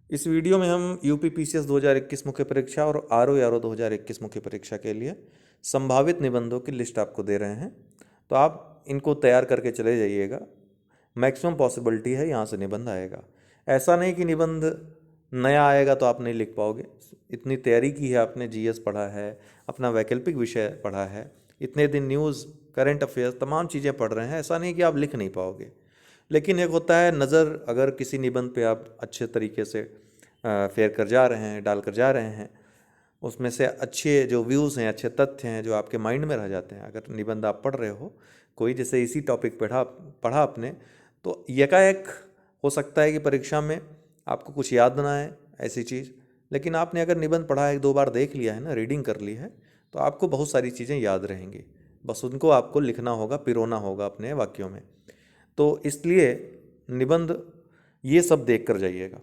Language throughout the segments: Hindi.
इस वीडियो में हम यूपी पीसीएस 2021 मुख्य परीक्षा और आरओ 2021 मुख्य परीक्षा के लिए संभावित निबंधों की लिस्ट आपको दे रहे हैं। तो आप इनको तैयार करके चले जाइएगा। मैक्सिमम पॉसिबिलिटी है यहाँ से निबंध आएगा। ऐसा नहीं कि निबंध नया आएगा तो आप नहीं लिख पाओगे। इतनी तैयारी की है आपने, जीएस पढ़ा है, अपना वैकल्पिक विषय पढ़ा है, इतने दिन न्यूज़, करंट अफेयर्स, तमाम चीज़ें पढ़ रहे हैं। ऐसा नहीं कि आप लिख नहीं पाओगे। लेकिन एक होता है नज़र, अगर किसी निबंध पे आप अच्छे तरीके से फेर कर जा रहे हैं, डाल कर जा रहे हैं, उसमें से अच्छे जो व्यूज़ हैं, अच्छे तथ्य हैं जो आपके माइंड में रह जाते हैं। अगर निबंध आप पढ़ रहे हो, कोई जैसे इसी टॉपिक पढ़ा आपने, तो एकाएक हो सकता है कि परीक्षा में आपको कुछ याद ना आए ऐसी चीज़। लेकिन आपने अगर निबंध पढ़ा, एक दो बार देख लिया है ना, रीडिंग कर ली है, तो आपको बहुत सारी चीज़ें याद रहेंगी। बस उनको आपको लिखना होगा, पिरोना होगा अपने वाक्यों में। तो इसलिए निबंध ये सब देख कर जाइएगा।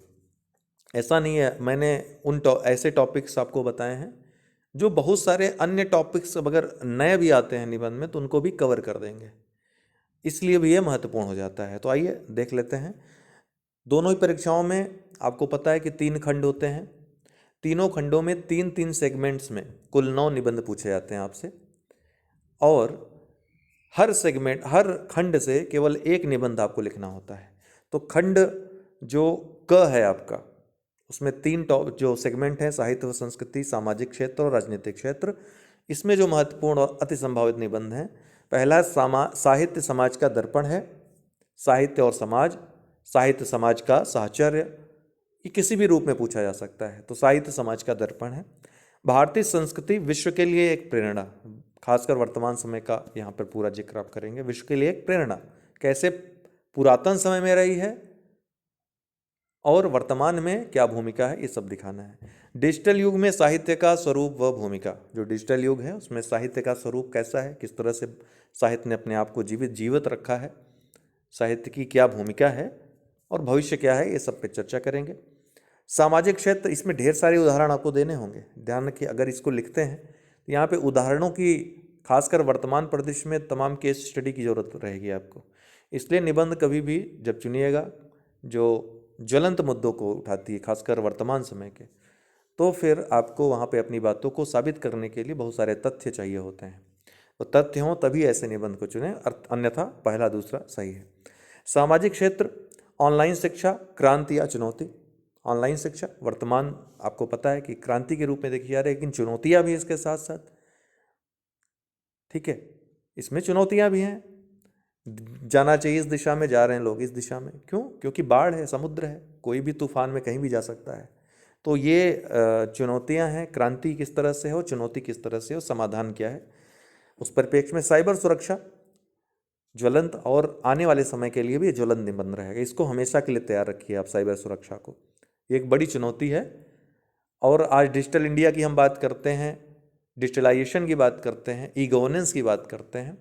ऐसा नहीं है, मैंने ऐसे टॉपिक्स आपको बताए हैं जो बहुत सारे अन्य टॉपिक्स अगर नए भी आते हैं निबंध में तो उनको भी कवर कर देंगे। इसलिए भी ये महत्वपूर्ण हो जाता है। तो आइए देख लेते हैं। दोनों ही परीक्षाओं में आपको पता है कि 3 खंड होते हैं। तीनों खंडों में 3-3 सेगमेंट्स में कुल 9 निबंध पूछे जाते हैं आपसे, और हर खंड से केवल एक निबंध आपको लिखना होता है। तो खंड जो क है आपका, उसमें 3 टॉप जो सेगमेंट हैं, साहित्य व संस्कृति, सामाजिक क्षेत्र और राजनीतिक क्षेत्र। इसमें जो महत्वपूर्ण और अति संभावित निबंध हैं, पहला साहित्य समाज का दर्पण है। साहित्य और समाज, साहित्य समाज का साहचर्य, ये किसी भी रूप में पूछा जा सकता है। तो साहित्य समाज का दर्पण है। भारतीय संस्कृति विश्व के लिए एक प्रेरणा, खासकर वर्तमान समय का यहाँ पर पूरा जिक्र आप करेंगे। विश्व के लिए एक प्रेरणा कैसे पुरातन समय में रही है और वर्तमान में क्या भूमिका है, ये सब दिखाना है। डिजिटल युग में साहित्य का स्वरूप व भूमिका, जो डिजिटल युग है उसमें साहित्य का स्वरूप कैसा है, किस तरह से साहित्य ने अपने आप को जीवित रखा है, साहित्य की क्या भूमिका है और भविष्य क्या है, ये सब पे चर्चा करेंगे। सामाजिक क्षेत्र, इसमें ढेर सारे उदाहरण आपको देने होंगे। ध्यान रखिए, अगर इसको लिखते हैं तो यहाँ पे उदाहरणों की, खासकर वर्तमान परिदृश्य में तमाम केस स्टडी की ज़रूरत रहेगी आपको। इसलिए निबंध कभी भी जब चुनिएगा जो ज्वलंत मुद्दों को उठाती है, खासकर वर्तमान समय के, तो फिर आपको वहाँ पे अपनी बातों को साबित करने के लिए बहुत सारे तथ्य चाहिए होते हैं। तो तथ्य हों तभी ऐसे निबंध को चुनें, अन्यथा पहला दूसरा सही है। सामाजिक क्षेत्र, ऑनलाइन शिक्षा, क्रांति या चुनौती। ऑनलाइन शिक्षा वर्तमान आपको पता है कि क्रांति के रूप में देखी जा रही है, लेकिन चुनौतियाँ भी इसके साथ साथ, ठीक है, इसमें चुनौतियाँ भी हैं। जाना चाहिए इस दिशा में, जा रहे हैं लोग इस दिशा में, क्यों? क्योंकि बाढ़ है, समुद्र है, कोई भी तूफान में कहीं भी जा सकता है। तो ये चुनौतियां हैं। क्रांति किस तरह से हो, चुनौती किस तरह से हो, समाधान क्या है, उस परिप्रेक्ष्य में साइबर सुरक्षा ज्वलंत, और आने वाले समय के लिए भी ज्वलंत निबंध रहेगा। इसको हमेशा के लिए तैयार रखिए आप, साइबर सुरक्षा को। ये एक बड़ी चुनौती है। और आज डिजिटल इंडिया की हम बात करते हैं, डिजिटलाइजेशन की बात करते हैं, ई गवर्नेंस की बात करते हैं,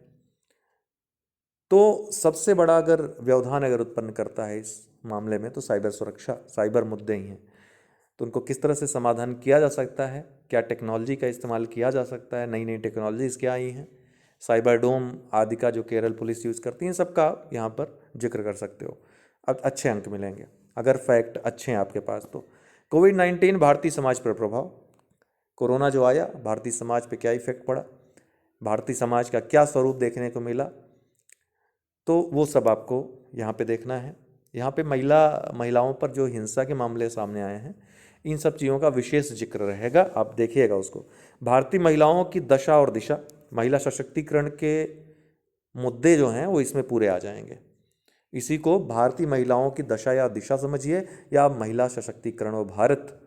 तो सबसे बड़ा अगर व्यवधान अगर उत्पन्न करता है इस मामले में तो साइबर सुरक्षा, साइबर मुद्दे ही हैं। तो उनको किस तरह से समाधान किया जा सकता है, क्या टेक्नोलॉजी का इस्तेमाल किया जा सकता है, नई नई टेक्नोलॉजीज़ क्या आई हैं, साइबर डोम आदि का जो केरल पुलिस यूज़ करती है, सबका यहाँ पर जिक्र कर सकते हो। अब अच्छे अंक मिलेंगे अगर फैक्ट अच्छे हैं आपके पास। तो कोविड-19 भारतीय समाज पर प्रभाव, कोरोना जो आया भारतीय समाज पे क्या इफेक्ट पड़ा, भारतीय समाज का क्या स्वरूप देखने को मिला, तो वो सब आपको यहाँ पे देखना है। यहाँ पे महिलाओं पर जो हिंसा के मामले सामने आए हैं, इन सब चीज़ों का विशेष जिक्र रहेगा, आप देखिएगा उसको। भारतीय महिलाओं की दशा और दिशा, महिला सशक्तिकरण के मुद्दे जो हैं वो इसमें पूरे आ जाएंगे। इसी को भारतीय महिलाओं की दशा या दिशा समझिए, या महिला सशक्तिकरण व भारत,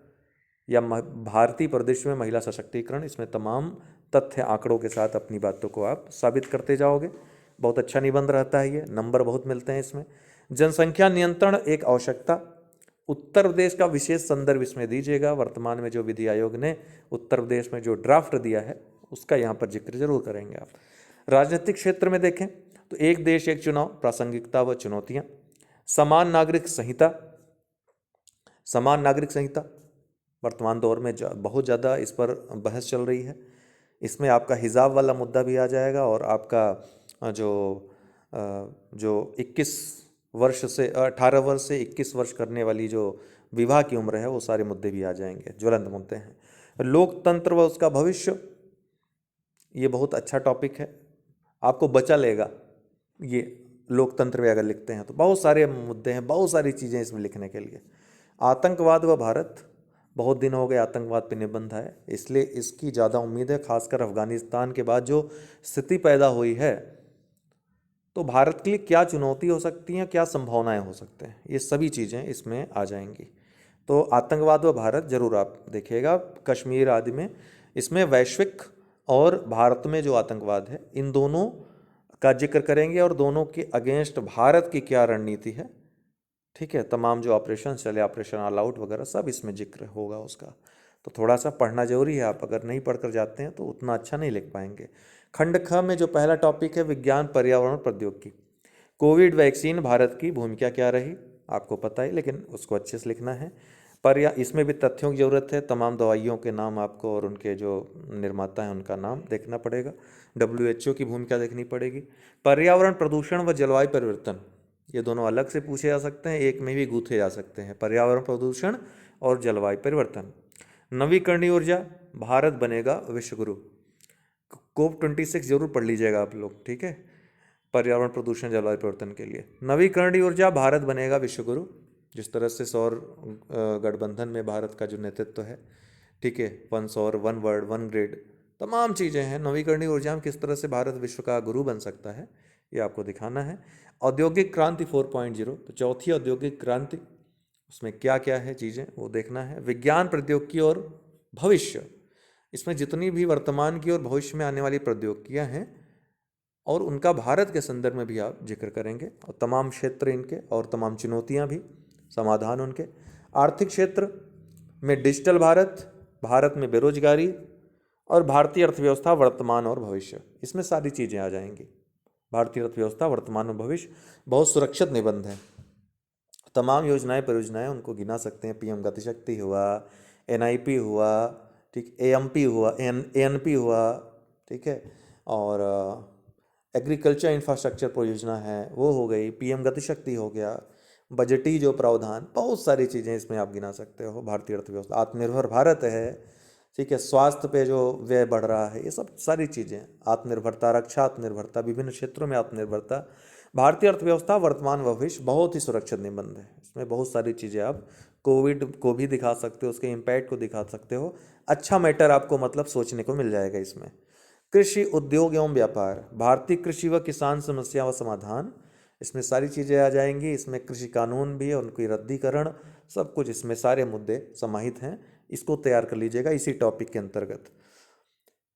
या भारतीय परिदृश्य में महिला सशक्तिकरण, इसमें तमाम तथ्य आंकड़ों के साथ अपनी बातों को आप साबित करते जाओगे। बहुत अच्छा निबंध रहता है ये, नंबर बहुत मिलते हैं इसमें। जनसंख्या नियंत्रण एक आवश्यकता, उत्तर प्रदेश का विशेष संदर्भ इसमें दीजिएगा। वर्तमान में जो विधि आयोग ने उत्तर प्रदेश में जो ड्राफ्ट दिया है उसका यहाँ पर जिक्र जरूर करेंगे आप। राजनीतिक क्षेत्र में देखें तो एक देश एक चुनाव, प्रासंगिकता व चुनौतियाँ, समान नागरिक संहिता। समान नागरिक संहिता वर्तमान दौर में बहुत ज़्यादा इस पर बहस चल रही है। इसमें आपका हिजाब वाला मुद्दा भी आ जाएगा, और आपका जो 21 वर्ष से 18 वर्ष से 21 वर्ष करने वाली जो विवाह की उम्र है, वो सारे मुद्दे भी आ जाएंगे, ज्वलंत मुद्दे हैं। लोकतंत्र व उसका भविष्य, ये बहुत अच्छा टॉपिक है, आपको बचा लेगा ये। लोकतंत्र में अगर लिखते हैं तो बहुत सारे मुद्दे हैं, बहुत सारी चीज़ें इसमें लिखने के लिए। आतंकवाद व भारत, बहुत दिन हो गए आतंकवाद पे निबंध है, इसलिए इसकी ज़्यादा उम्मीद है। खासकर अफगानिस्तान के बाद जो स्थिति पैदा हुई है, तो भारत के लिए क्या चुनौती हो सकती हैं, क्या संभावनाएं हो सकते हैं, ये सभी चीज़ें इसमें आ जाएंगी। तो आतंकवाद व भारत जरूर आप देखिएगा, कश्मीर आदि में। इसमें वैश्विक और भारत में जो आतंकवाद है, इन दोनों का जिक्र करेंगे और दोनों के अगेंस्ट भारत की क्या रणनीति है, ठीक है। तमाम जो ऑपरेशन चले, ऑपरेशन ऑल आउट वगैरह, सब इसमें जिक्र होगा उसका। तो थोड़ा सा पढ़ना जरूरी है, आप अगर नहीं पढ़कर जाते हैं तो उतना अच्छा नहीं लिख पाएंगे। खंड ख में जो पहला टॉपिक है, विज्ञान पर्यावरण प्रौद्योगिकी। कोविड वैक्सीन भारत की भूमिका क्या रही, आपको पता है, लेकिन उसको अच्छे से लिखना है। इसमें भी तथ्यों की जरूरत है, तमाम दवाइयों के नाम आपको और उनके जो निर्माता हैं उनका नाम देखना पड़ेगा। WHO की भूमिका देखनी पड़ेगी। पर्यावरण प्रदूषण व जलवायु परिवर्तन, ये दोनों अलग से पूछे जा सकते हैं, एक में भी गूंथे जा सकते हैं, पर्यावरण प्रदूषण और जलवायु परिवर्तन। नवीकरणीय ऊर्जा, भारत बनेगा विश्व गुरु। COP26 जरूर पढ़ लीजिएगा आप लोग, ठीक है, पर्यावरण प्रदूषण जलवायु परिवर्तन के लिए। नवीकरणीय ऊर्जा, भारत बनेगा विश्व गुरु। जिस तरह से सौर गठबंधन में भारत का जो नेतृत्व है, ठीक है, वन सौर, वन वर्ल्ड, वन ग्रिड, तमाम चीज़ें हैं। नवीकरणीय ऊर्जा में किस तरह से भारत विश्व का गुरु बन सकता है, ये आपको दिखाना है। औद्योगिक क्रांति 4.0, तो चौथी औद्योगिक क्रांति, उसमें क्या क्या है चीज़ें, वो देखना है। विज्ञान प्रौद्योगिकी और भविष्य, इसमें जितनी भी वर्तमान की और भविष्य में आने वाली प्रौद्योगिकियाँ हैं और उनका भारत के संदर्भ में भी आप जिक्र करेंगे, और तमाम क्षेत्र इनके और तमाम चुनौतियाँ भी, समाधान उनके। आर्थिक क्षेत्र में डिजिटल भारत, भारत में बेरोजगारी और भारतीय अर्थव्यवस्था वर्तमान और भविष्य, इसमें सारी चीज़ें आ जाएंगी। भारतीय अर्थव्यवस्था वर्तमान और भविष्य, बहुत सुरक्षित निबंध है। तमाम योजनाएं परियोजनाएं उनको गिना सकते हैं, PM गतिशक्ति हुआ, NIP हुआ, ठीक, AMP हुआ, ANP हुआ, ठीक है, और एग्रीकल्चर इंफ्रास्ट्रक्चर परियोजना है वो हो गई, PM गतिशक्ति हो गया, बजटीय जो प्रावधान, बहुत सारी चीज़ें इसमें आप गिना सकते हो। भारतीय अर्थव्यवस्था, आत्मनिर्भर भारत है, ठीक है, स्वास्थ्य पे जो व्यय बढ़ रहा है, ये सब सारी चीज़ें, आत्मनिर्भरता, रक्षा आत्मनिर्भरता, विभिन्न क्षेत्रों में आत्मनिर्भरता। भारतीय अर्थव्यवस्था वर्तमान व भविष्य, बहुत ही सुरक्षित निबंध है। इसमें बहुत सारी चीज़ें आप कोविड को भी दिखा सकते हो, उसके इम्पैक्ट को दिखा सकते हो। अच्छा मैटर आपको मतलब सोचने को मिल जाएगा इसमें। कृषि, उद्योग एवं व्यापार, भारतीय कृषि व किसान समस्या व समाधान, इसमें सारी चीज़ें आ जाएंगी। इसमें कृषि कानून भी, उनकी रद्दीकरण, सब कुछ इसमें सारे मुद्दे समाहित हैं। इसको तैयार कर लीजिएगा इसी टॉपिक के अंतर्गत।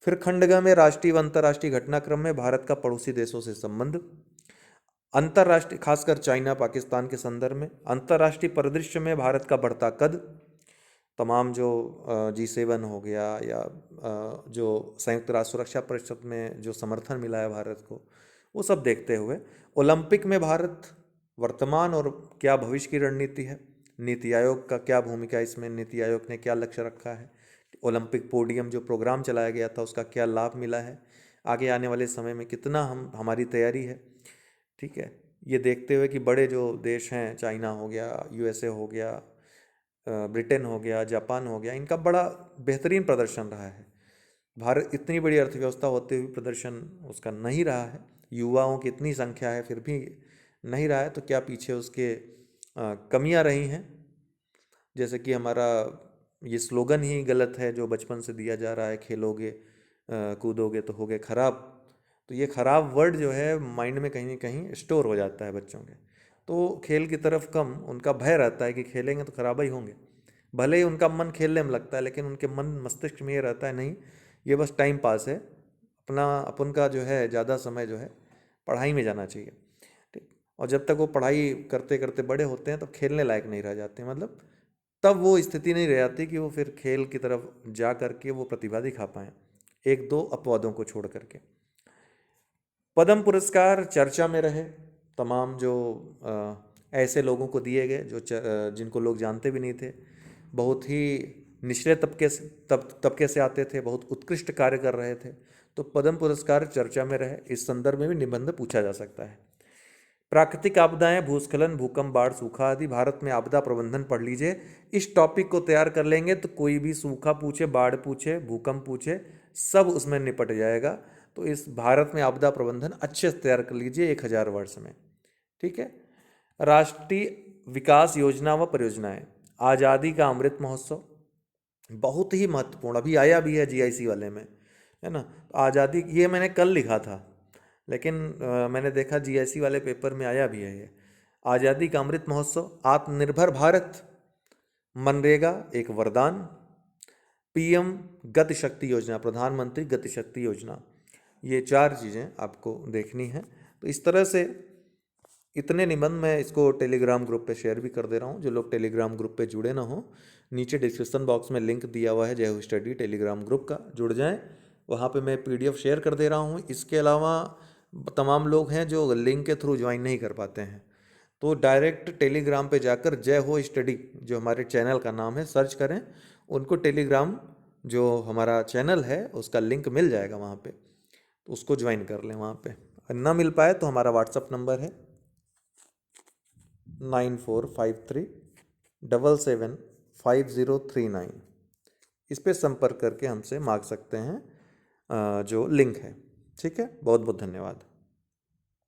फिर खंड ग में राष्ट्रीय व अंतर्राष्ट्रीय घटनाक्रम में भारत का पड़ोसी देशों से संबंध, अंतर्राष्ट्रीय, खासकर चाइना पाकिस्तान के संदर्भ में, अंतर्राष्ट्रीय परिदृश्य में भारत का बढ़ता कद, तमाम जो G7 हो गया या जो संयुक्त राष्ट्र सुरक्षा परिषद में जो समर्थन मिला है भारत को, वो सब देखते हुए। ओलंपिक में भारत वर्तमान और क्या भविष्य की रणनीति है, नीति आयोग का क्या भूमिका, इसमें नीति आयोग ने क्या लक्ष्य रखा है, ओलंपिक पोडियम जो प्रोग्राम चलाया गया था उसका क्या लाभ मिला है, आगे आने वाले समय में कितना हमारी तैयारी है, ठीक है। ये देखते हुए कि बड़े जो देश हैं, चाइना हो गया, USA हो गया, ब्रिटेन हो गया, जापान हो गया, इनका बड़ा बेहतरीन प्रदर्शन रहा है। भारत इतनी बड़ी अर्थव्यवस्था होते हुए प्रदर्शन उसका नहीं रहा है, युवाओं की इतनी संख्या है फिर भी नहीं रहा है, तो क्या पीछे उसके कमियां रही हैं। जैसे कि हमारा ये स्लोगन ही गलत है जो बचपन से दिया जा रहा है, खेलोगे कूदोगे तो होगे खराब। तो ये खराब वर्ड जो है माइंड में कहीं ना कहीं स्टोर हो जाता है बच्चों के, तो खेल की तरफ कम उनका भय रहता है कि खेलेंगे तो खराब ही होंगे। भले ही उनका मन खेलने में लगता है, लेकिन उनके मन मस्तिष्क में ये रहता है, नहीं ये बस टाइम पास है, अपन का जो है ज़्यादा समय जो है पढ़ाई में जाना चाहिए, ठीक। और जब तक वो पढ़ाई करते करते बड़े होते हैं तो खेलने लायक नहीं रह जाते, मतलब तब वो स्थिति नहीं रह जाती कि वो फिर खेल की तरफ जा करके वो प्रतिभा दिखा पाएँ, एक दो अपवादों को छोड़ करके। पद्म पुरस्कार चर्चा में रहे, तमाम जो ऐसे लोगों को दिए गए जो जिनको लोग जानते भी नहीं थे, बहुत ही निचले तबके से आते थे, बहुत उत्कृष्ट कार्य कर रहे थे, तो पद्म पुरस्कार चर्चा में रहे। इस संदर्भ में भी निबंध पूछा जा सकता है। प्राकृतिक आपदाएं, भूस्खलन, भूकंप, बाढ़, सूखा आदि। भारत में आपदा प्रबंधन पढ़ लीजिए। इस टॉपिक को तैयार कर लेंगे तो कोई भी सूखा पूछे, बाढ़ पूछे, भूकंप पूछे, सब उसमें निपट जाएगा। तो इस भारत में आपदा प्रबंधन अच्छे से तैयार कर लीजिए 1000 वर्ष में। ठीक है। राष्ट्रीय विकास योजना व परियोजनाएं। आज़ादी का अमृत महोत्सव बहुत ही महत्वपूर्ण, अभी आया भी है जीआईसी वाले में, है ना। तो आज़ादी, ये मैंने कल लिखा था, लेकिन मैंने देखा जीआईसी वाले पेपर में आया भी है ये। आज़ादी का अमृत महोत्सव, आत्मनिर्भर भारत, मनरेगा एक वरदान, पीएम गति शक्ति योजना, प्रधानमंत्री गति शक्ति योजना, ये 4 चीज़ें आपको देखनी है। तो इस तरह से इतने निबंध मैं इसको टेलीग्राम ग्रुप पे शेयर भी कर दे रहा हूँ। जो लोग टेलीग्राम ग्रुप पे जुड़े ना हो, नीचे डिस्क्रिप्शन बॉक्स में लिंक दिया हुआ है जय हो स्टडी टेलीग्राम ग्रुप का, जुड़ जाएं। वहाँ पे मैं पीडीएफ शेयर कर दे रहा हूँ। इसके अलावा तमाम लोग हैं जो लिंक के थ्रू ज्वाइन नहीं कर पाते हैं, तो डायरेक्ट टेलीग्राम पे जाकर जय हो स्टडी, जो हमारे चैनल का नाम है, सर्च करें। उनको टेलीग्राम जो हमारा चैनल है उसका लिंक मिल जाएगा वहाँ पे, तो उसको ज्वाइन कर लें वहाँ पे। ना मिल पाए तो हमारा व्हाट्सअप नंबर है 9453775039। इस पे संपर्क करके हमसे मांग सकते हैं जो लिंक है। ठीक है, बहुत बहुत धन्यवाद।